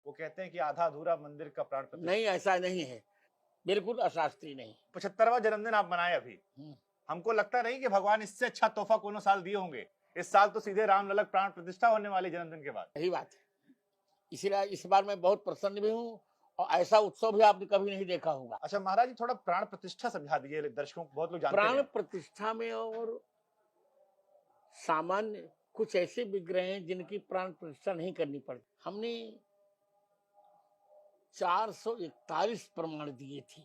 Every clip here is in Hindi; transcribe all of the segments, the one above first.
वो कहते हैं कि आधा अधूरा मंदिर का प्राण प्रतिष्ठा। नहीं, ऐसा नहीं है, बिल्कुल अशास्त्रीय नहीं। 75वां जन्मदिन आप मनाए अभी, हमको लगता नहीं कि भगवान इससे अच्छा तोहफा कोनो साल दिए होंगे। इस साल तो सीधे रामलला प्राण प्रतिष्ठा होने वाली जन्मदिन के बाद। सही बात है, इसीलिए इस बार मैं बहुत प्रसन्न भी हूँ और ऐसा उत्सव भी आपने कभी नहीं देखा होगा। अच्छा महाराज जी, थोड़ा प्राण प्रतिष्ठा समझा दीजिए दर्शकों को, बहुत लोग जानते प्राण हैं। प्रतिष्ठा में और सामान्य कुछ ऐसे विग्रह हैं जिनकी प्राण प्रतिष्ठा नहीं करनी पड़ती। हमने 441 प्रमाण दिए थे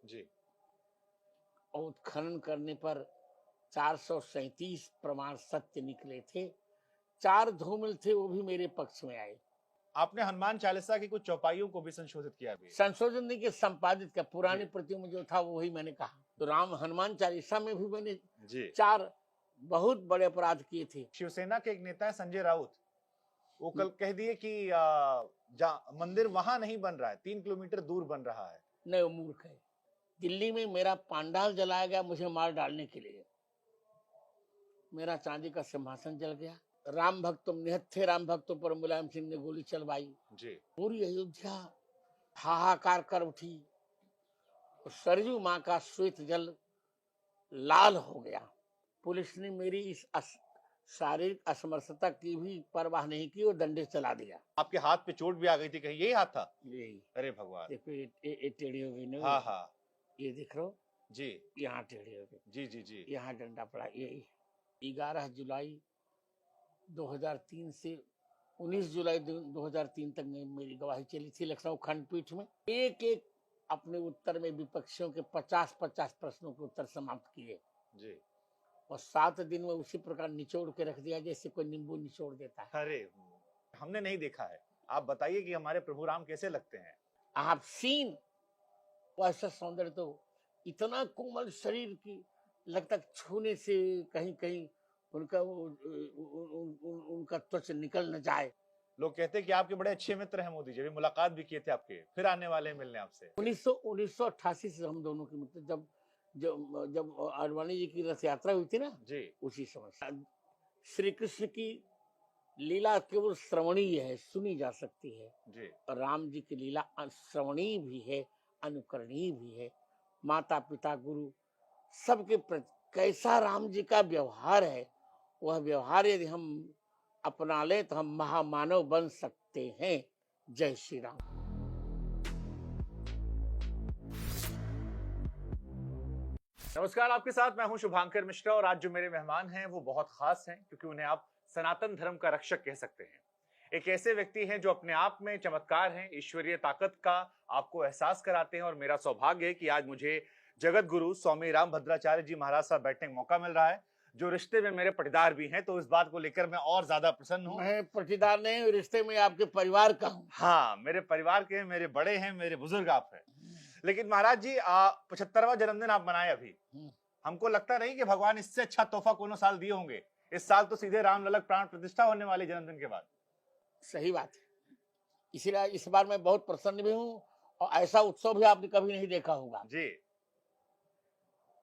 जी, और उत्खनन करने पर 437 प्रमाण सत्य निकले थे। 4 धूमिल थे, वो भी मेरे पक्ष में आए। आपने हनुमान चालीसा की कुछ चौपाइयों को भी संशोधित किया अभी। संशोधन नहीं किया, संपादित किया। पुरानी प्रतियों में जो था वही मैंने कहा। तो राम हनुमान चालीसा में भी मैंने जी 4 बहुत बड़े अपराध किए थे। शिवसेना के एक नेता है संजय राउत, वो कल कह दिए कि मंदिर वहां नहीं बन रहा है, 3 किलोमीटर दूर बन रहा है। नहीं, वो मूर्ख है। दिल्ली में मेरा पांडाल जलाया गया मुझे मार डालने के लिए। मेरा चांदी का सिंहासन जल गया। राम भक्तों निहत्थे राम भक्तों पर मुलायम सिंह ने गोली चलवाई। जी पूरी अयोध्या हाहाकार कर उठी। सरयू माँ का श्वेत जल लाल हो गया। पुलिस ने मेरी इस शारीरिक असमर्थता की भी परवाह नहीं की और डंडे चला दिया। आपके हाथ पे चोट भी आ गई थी, कहीं यही हाथ था? यही अरे भगवान। देखो, ये टेढ़ी हो गई ना। हाँ हाँ ये देख लो जी यहाँ टेढ़ी हो गई। जी जी जी यहाँ डंडा पड़ा। ये 11 जुलाई 2003 से 19 जुलाई 2003 तक मेरी गवाही चली थी लखनऊ खंडपीठ में। एक एक अपने उत्तर में विपक्षियों के 50-50 प्रश्नों के उत्तर समाप्त किए जी। और 7 दिन में उसी प्रकार निचोड़ के रख दिया जैसे कोई नींबू निचोड़ देता है। अरे हमने नहीं देखा है, आप बताइए कि हमारे प्रभु राम कैसे लगते हैं? आप सीन वैसा सौंदर्य तो इतना कोमल शरीर की लगता छूने से कहीं कहीं उनका उनका त्वचा निकल न जाए। लोग कहते हैं कि आपके बड़े अच्छे मित्र हैं मोदी जी, अभी मुलाकात भी किए थे आपके, फिर आने वाले हैं मिलने आपसे। 1988 से हम दोनों की मतलब जब जब जब आडवाणी जी की रथ यात्रा हुई थी ना जी उसी समय। श्री कृष्ण की लीला केवल श्रवणीय है, सुनी जा सकती है। जी और राम जी की लीला श्रवणीय भी है, अनुकरणीय भी है। माता पिता गुरु सबके प्रति कैसा राम जी का व्यवहार है, वह व्यवहार यदि हम अपना ले तो हम महामानव बन सकते हैं। जय श्री राम। नमस्कार, आपके साथ मैं हूं शुभांकर मिश्रा और आज जो मेरे मेहमान हैं वो बहुत खास हैं क्योंकि उन्हें आप सनातन धर्म का रक्षक कह सकते हैं। एक ऐसे व्यक्ति हैं जो अपने आप में चमत्कार हैं, ईश्वरीय ताकत का आपको एहसास कराते हैं और मेरा सौभाग्य है कि आज मुझे जगत गुरु स्वामी रामभद्राचार्य जी महाराज साहब बैठने का मौका मिल रहा है, जो रिश्ते में मेरे पटीदार भी हैं, तो इस बात को लेकर मैं और ज्यादा प्रसन्न हूँ। मैं पटीदार नहीं, रिश्ते में आपके परिवार का हूँ। हाँ, मेरे परिवार के, मेरे बड़े हैं, मेरे बुजुर्ग आप हैं। लेकिन महाराज जी 75वां जन्मदिन आप मनाए अभी, हमको लगता नहीं कि भगवान इससे अच्छा तोहफा कोनो साल दिए होंगे। इस साल तो सीधे रामलला प्राण प्रतिष्ठा होने वाली जन्मदिन के बाद। सही बात है, इसीलिए इस बार मैं बहुत प्रसन्न भी हूँ और ऐसा उत्सव भी आपने कभी नहीं देखा होगा। जी,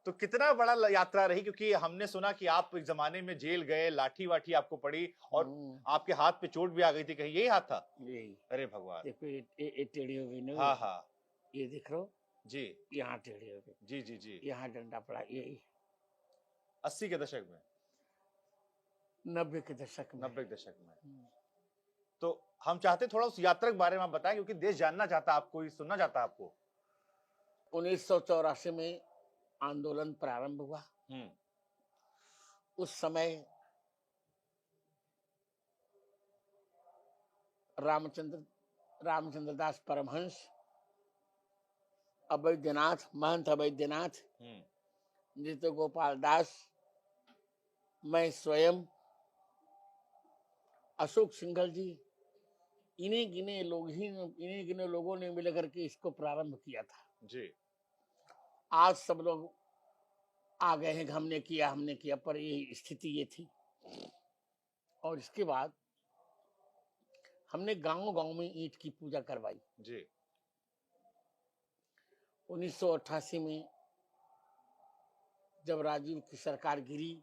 तो कितना बड़ा यात्रा रही, क्योंकि हमने सुना कि आप एक जमाने में जेल गए, लाठी वाठी आपको पड़ी और आपके हाथ पे चोट भी आ गई थी, कहीं यही हाथ था? यही अरे भगवान। देखो, ये टेढ़ी हो गई ना। हाँ हाँ ये देख लो जी यहाँ टेढ़ी हो गई। जी जी जी। यहाँ डंडा पड़ा। यही 80 के दशक में, 90 के दशक में। 90 के दशक में। तो हम चाहते थोड़ा उस यात्रा के बारे में आप बताएं, क्योंकि देश जानना चाहता है आपको, सुनना चाहता है आपको। 1984 में आंदोलन प्रारंभ हुआ। उस समय रामचंद्र दास परमहंस, अवैधनाथ, महंत अवैधनाथ, नृत्य गोपाल दास, मैं स्वयं, अशोक सिंघल जी, इन्हीं गिने लोगों ने मिलकर के इसको प्रारंभ किया था जी। आज सब लोग आ गए हैं, हमने किया, पर ये स्थिति ये थी। और इसके बाद हमने गांव में ईंट की पूजा करवाई जी। 1988 में जब राजीव की सरकार गिरी,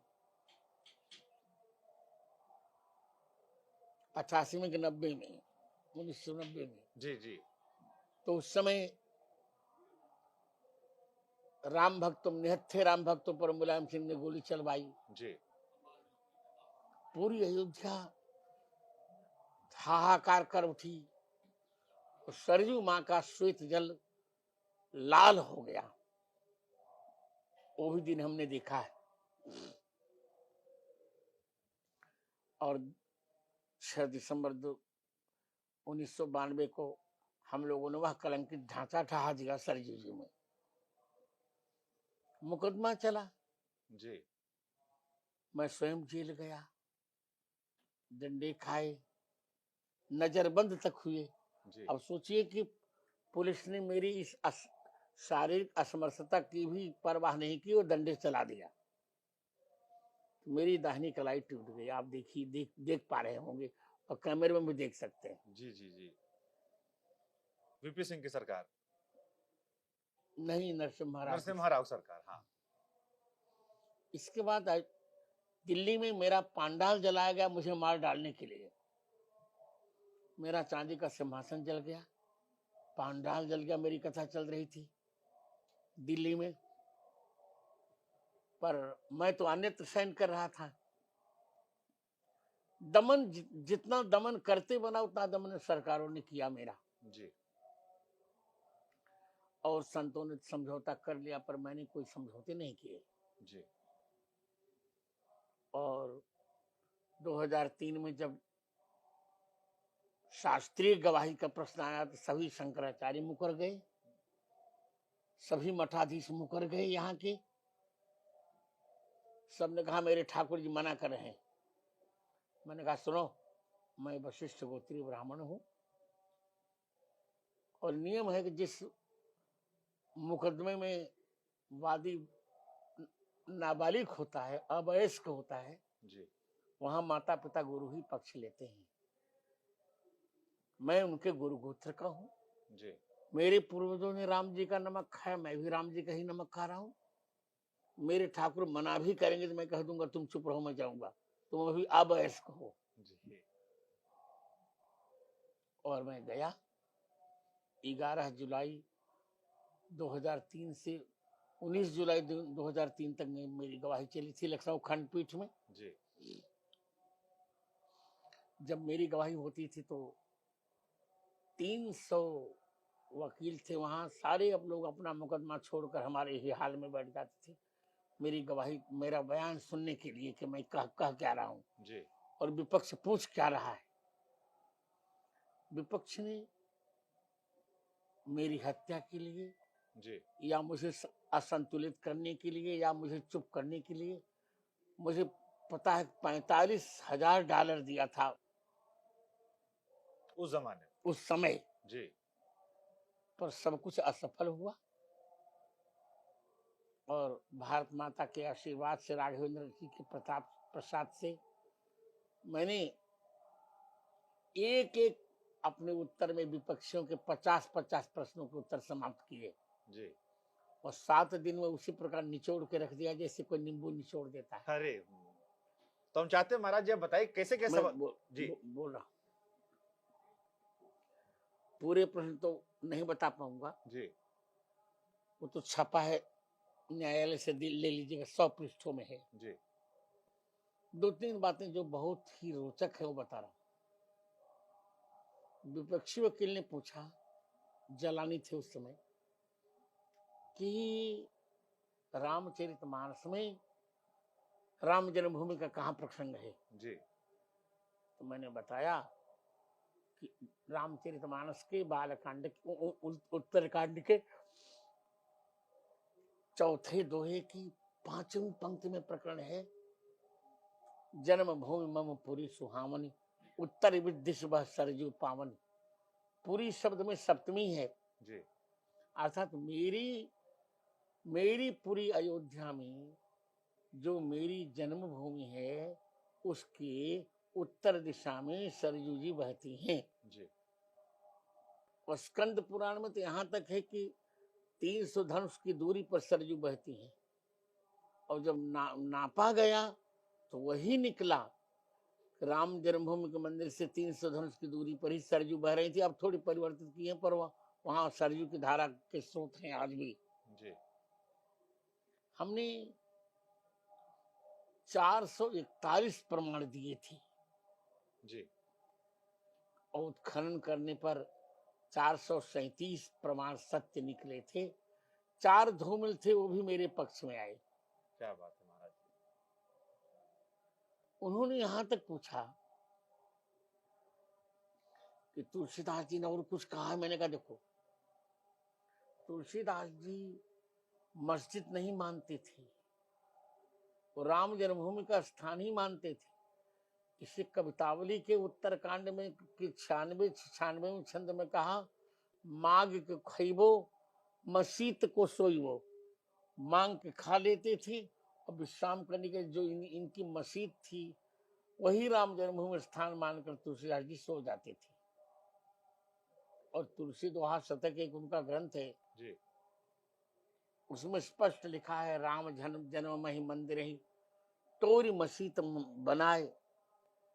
88 में कि 90 में, 1990 में। जी जी तो उस समय राम भक्तों, निहत्थे राम भक्तों पर मुलायम सिंह ने गोली चलवाई। जी पूरी अयोध्या हाहाकार कर उठी और सरयू माँ का श्वेत जल लाल हो गया। वो भी दिन हमने देखा है। और 6 दिसंबर 1992 को हम लोगों ने वह कलंकित ढांचा ढहा दिया सरयू जी में। मुकदमा चला, जी मैं स्वयं जेल गया, डंडे खाए, नजरबंद तक हुए। जी अब सोचिए कि पुलिस ने मेरी इस शारीरिक असमर्थता की भी परवाह नहीं की और डंडे चला दिया। तो मेरी दाहिनी कलाई टूट गई। आप देखिए, देख पा रहे होंगे और कैमरे में भी देख सकते हैं। जी जी जी वीपी सिंह की सरकार, नहीं, नरसिम्हा राव की। नरसिम्हा राव सरकार। हाँ इसके बाद दिल्ली में मेरा पांडाल जलाया गया मुझे मार डालने के लिए। मेरा चांदी का सिंहासन जल गया, पांडाल जल गया। मेरी कथा चल रही थी दिल्ली में, पर मैं तो अन्यत्र सहन कर रहा था। दमन जितना दमन करते बना उतना दमन सरकारों ने किया मेरा। जी और संतों ने समझौता कर लिया, पर मैंने कोई समझौते नहीं किए। जी और 2003 में जब शास्त्रीय गवाही का प्रश्न आया तो सभी शंकराचार्य मुकर गए, सभी मठाधीश मुकर गए यहाँ के। सबने कहा मेरे ठाकुर जी मना कर रहे हैं। मैंने कहा सुनो, मैं वशिष्ठ गोत्रीय ब्राह्मण हूं और नियम है कि जिस मुकदमे में वादी नाबालिग होता है, अवयस्क होता है, जी वहां माता पिता गुरु ही पक्ष लेते हैं। मैं उनके गुरु गोत्र का हूं। जी मेरे पूर्वजों ने राम जी का नमक खाया, मैं भी राम जी का ही नमक खा रहा हूं। मेरे ठाकुर मना भी करेंगे तो मैं कह दूंगा तुम चुप रहो, मैं जाऊंगा, तुम अभी अवयस्क हो। जी और मैं गया। 11 जुलाई 2003 से 19 जुलाई 2003 तक मेरी गवाही चली थी लखनऊ खंडपीठ में। जी जब मेरी गवाही होती थी तो 300 वकील थे वहां। सारे अब लोग अपना मुकदमा छोड़कर हमारे ही हाल में बैठ जाते थे मेरी गवाही, मेरा बयान सुनने के लिए कि मैं कह क्या रहा हूं जी और विपक्ष पूछ क्या रहा है। विपक्ष ने मेरी हत्या के लिए जी या मुझे असंतुलित करने के लिए या मुझे चुप करने के लिए, मुझे पता है $45,000 दिया था उस जमाने उस समय, जी पर सब कुछ असफल हुआ। और भारत माता के आशीर्वाद से, राघवेंद्र जी के प्रताप प्रसाद से मैंने एक एक अपने उत्तर में विपक्षियों के 50-50 प्रश्नों के उत्तर समाप्त किए जी और 7 दिन में उसी प्रकार निचोड़ के रख दिया जैसे कोई नींबू निचोड़ देता है। अरे तो हम चाहते हैं महाराज जी आप बताइए कैसे कैसे मैं जी बोल रहा, पूरे प्रश्न तो नहीं बता पाऊंगा, जी वो तो छपा है, न्यायालय से ले लीजिएगा, 100 पृष्ठों में है। जी 2-3 बातें जो बहुत ही रोचक है वो बता रहा हूं। विपक्षी वकील ने पूछा, जलानी थे उस समय, कि रामचरितमानस में राम जन्मभूमि का कहां प्रसंग है। जी तो मैंने बताया कि रामचरितमानस के बालकांड उत्तरकांड के चौथे दोहे की 5वीं पंक्ति में प्रकरण है, जन्मभूमि मम पुरी सुहावनी, उत्तर विदिश वह सरजू पावन। पुरी शब्द में सप्तमी है, जी अर्थात मेरी पूरी अयोध्या में जो मेरी जन्मभूमि है उसके उत्तर दिशा में सरयू जी बहती हैं। जी और स्कंद पुराण में तो यहाँ तक है कि 300 धनुष की दूरी पर सरयू बहती हैं। और जब नापा गया तो वही निकला राम जन्मभूमि के मंदिर से 300 धनुष की दूरी पर ही सरयू बह रही थी। अब थोड़ी परिवर्तित की है, पर वहां सरयू की धारा के स्रोत हैं आज भी। जी। हमने 441 प्रमाण दिए थे जी। और उत्खनन करने पर 437 प्रमाण सत्य निकले थे। 4 धूमिल थे, वो भी मेरे पक्ष में आए। क्या बात है महाराज। उन्होंने यहां तक पूछा कि तुलसीदास जी ने और कुछ कहा है? मैंने कहा देखो, तुलसीदास जी मस्जिद नहीं मानते थे, वो राम जन्मभूमि का स्थान ही मानते थे। इसे कवितावली के उत्तरकांड में 96 छंद में कहा, मांग के खइबो मसीत को सोइबो। मांग के खा लेते थे और विश्राम करने के जो इनकी मस्जिद थी वही राम जन्मभूमि स्थान मानकर तुलसीदास जी सो जाते थे। और तुलसी दोहा शतक एक उनका ग्रंथ है जी। उसमें स्पष्ट लिखा है, राम जन्म जन्म मही मंदिर ही तोरी मसीत बनाए,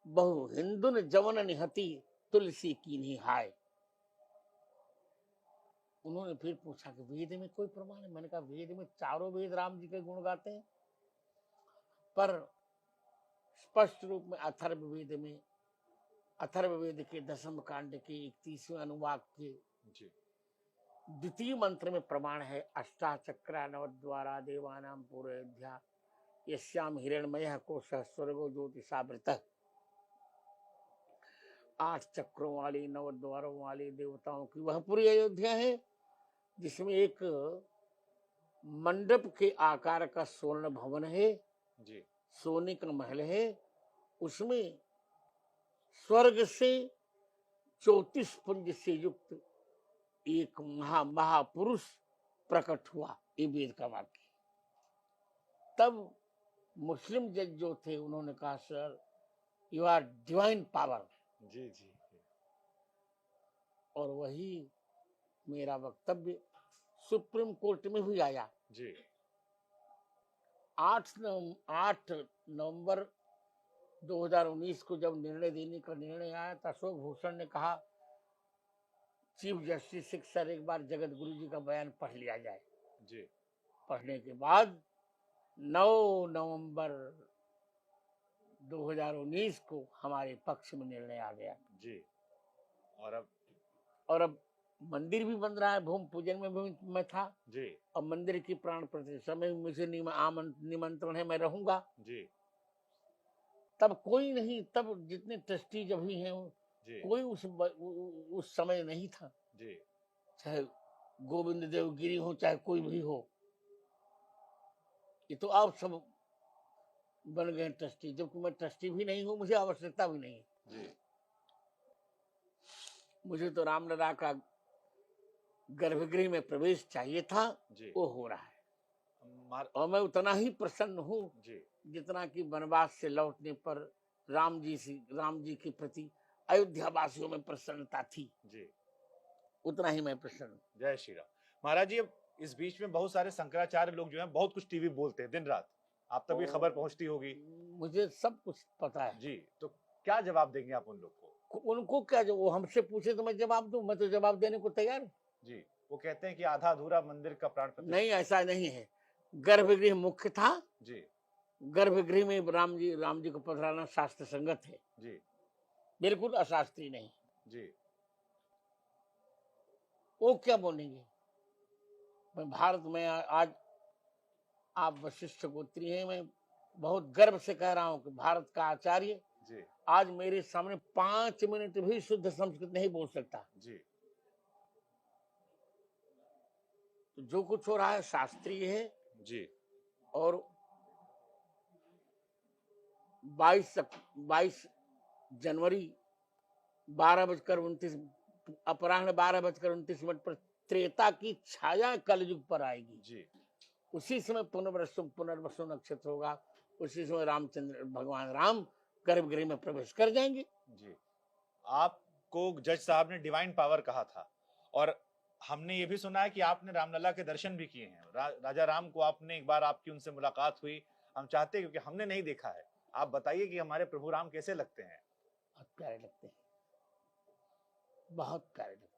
बहु हिंदुन जवन निहती तुलसी की निहाय। उन्होंने फिर पूछा कि वेद में कोई प्रमाण है? मैंने कहा वेद में चारों वेद राम जी के गुण गाते हैं, पर स्पष्ट रूप में अथर्ववेद के 10वें कांड के 31वें अनुवाक के जी। द्वितीय मंत्र में प्रमाण है, अष्टाचक्रा नवद्वारा देवानां पूर्वयोध्या यस्याम हिरण्मयः कोशः स्वर्गो ज्योतिषावृतः। 8 चक्रों वाली 9 द्वारों वाली देवताओं की वह पूरी अयोध्या है, जिसमें एक मंडप के आकार का स्वर्ण भवन है जी। सोने का महल है। उसमें स्वर्ग से 34 पुंज से युक्त एक महापुरुष प्रकट हुआ। ये वेद का वाक्य। तब मुस्लिम जज जो थे उन्होंने कहा, sir you are divine power. जी। जी। और वही मेरा वक्तव्य सुप्रीम कोर्ट में भी आया। जी। 8 नवंबर 2019 को जब निर्णय देने का निर्णय आया तो अशोक भूषण ने कहा, चीफ जस्टिस सर एक बार जगत गुरु जी का बयान पढ़ लिया जाए। जी। पढ़ने के बाद 9 नवंबर 2019 को हमारे पक्ष में निर्णय आ गया। जी। और अब मंदिर भी बन रहा है, भूमि पूजन में भी मैं था जी। और मंदिर की प्राण प्रतिष्ठा में मुझे निमंत्रण है, मैं रहूंगा। जी। तब कोई नहीं, तब जितने ट्रस्टी अभी हैं जी। कोई उस समय नहीं था। जी। चाहे गोविंद देव गिरी हो चाहे कोई भी हो, ये तो आप सब बन गए ट्रस्टी, जबकि मैं ट्रस्टी भी नहीं हूं, मुझे आवश्यकता भी नहीं है। जी। मुझे तो रामलला का गर्भगृह में प्रवेश चाहिए था, वो हो रहा है। और मैं उतना ही प्रसन्न हूँ जितना कि वनवास से लौटने पर राम जी के प्रति अयोध्या वासियों में प्रसन्नता थी, उतना ही मैं प्रसन्न हूँ। जय श्री राम। महाराज जी, अब इस बीच में बहुत सारे शंकराचार्य लोग जो हैं बहुत कुछ टीवी बोलते हैं दिन रात, आप तक भी खबर पहुंचती होगी। मुझे सब कुछ पता है जी। तो क्या जवाब देंगे आप उन लोग को? उनको क्या, जो वो हमसे पूछे तो मैं जवाब दूं, मैं तो जवाब देने को तैयार हूँ। जी। वो कहते हैं कि आधा अधूरा मंदिर का प्राण प्रतिष्ठा। नहीं, ऐसा नहीं है। गर्भगृह मुख्य था जी। गर्भगृह में राम जी को पधराना शास्त्र संगत है जी। बिल्कुल अशास्त्रीय नहीं जी। वो क्या बोलेंगे? मैं भारत में आज आप वशिष्ठ गोत्री हैं, मैं बहुत गर्व से कह रहा हूं कि भारत का आचार्य जी। आज मेरे सामने 5 मिनट भी शुद्ध संस्कृत नहीं बोल सकता। जी। तो जो कुछ हो रहा है शास्त्रीय है। जी। और 22 जनवरी 12:29 अपराह्न 12:29 पर त्रेता की छाया कलयुग पर आएगी। जी। उसी समय पुनर्वसु नक्षत्र होगा, उसी समय रामचंद्र भगवान राम गर्भगृह में प्रवेश कर जाएंगे। जी। आपको जज साहब ने डिवाइन पावर कहा था और हमने ये भी सुना है कि आपने रामलला के दर्शन भी किए हैं। राजा राम को आपने एक बार आपकी उनसे मुलाकात हुई, हम चाहते हैं, क्योंकि हमने नहीं देखा है, आप बताइए कि हमारे प्रभु राम कैसे लगते हैं? बहुत प्यारे लगते हैं, बहुत प्यारे लगते हैं।